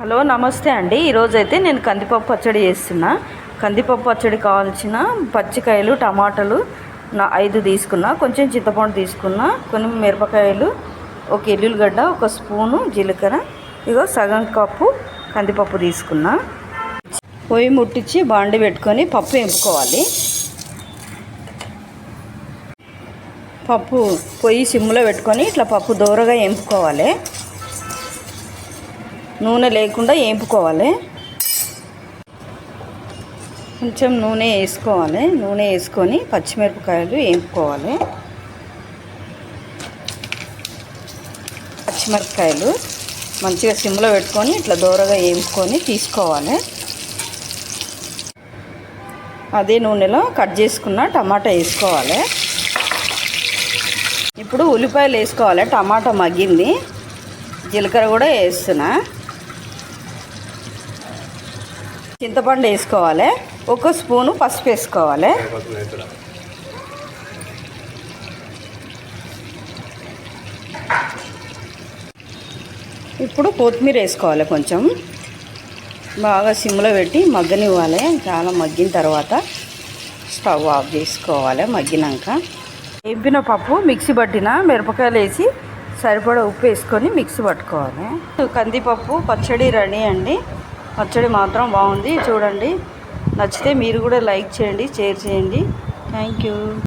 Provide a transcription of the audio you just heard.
Hello నమస్తే అండి. ఈరోజైతే నేను కందిపప్పు పచ్చడి చేస్తున్నా. కందిపప్పు పచ్చడి కావాల్సిన పచ్చికాయలు, టమాటాలు 5 తీసుకున్నా, కొంచెం చింతపండు తీసుకున్నా, కొన్ని మిరపకాయలు, ఒక ఎల్లుల్లిగడ్డ, ఒక స్పూను జీలకర్ర, ఇగో సగం కప్పు కందిపప్పు తీసుకున్నా. పొయ్యి ముట్టించి బాండి పెట్టుకొని పప్పు ఎంపుకోవాలి. పప్పు పొయ్యి సిమ్లో పెట్టుకొని ఇట్లా పప్పు దోరగా ఎంపుకోవాలి. నూనె లేకుండా వేపుకోవాలి. కొంచెం నూనె వేసుకోవాలి. నూనె వేసుకొని పచ్చిమిరపకాయలు వేపుకోవాలి. పచ్చిమిరపకాయలు మంచిగా సిమ్లో పెట్టుకొని ఇట్లా దోరగా వేపుకొని తీసుకోవాలి. అదే నూనెలో కట్ చేసుకున్న టమాటా వేసుకోవాలి. ఇప్పుడు ఉల్లిపాయలు వేసుకోవాలి. టమాటా మగ్గింది. జీలకర్ర కూడా వేస్తున్నా. చింతపండు వేసుకోవాలి. ఒక స్పూను పసుపు వేసుకోవాలి. ఇప్పుడు కొత్తిమీర వేసుకోవాలి. కొంచెం బాగా సిమ్లో పెట్టి మగ్గనివ్వాలి. చాలా మగ్గిన తర్వాత స్టవ్ ఆఫ్ చేసుకోవాలి. మగ్గినాక వేపిన పప్పు మిక్సీ పట్టిన మిరపకాయలు వేసి సరిపడా ఉప్పు వేసుకొని మిక్సీ పట్టుకోవాలి. కందిపప్పు పచ్చడి రెడీ అండి. పచ్చడి మాత్రం బాగుంది. చూడండి, నచ్చితే మీరు కూడా లైక్ చేయండి, షేర్ చేయండి. Thank you.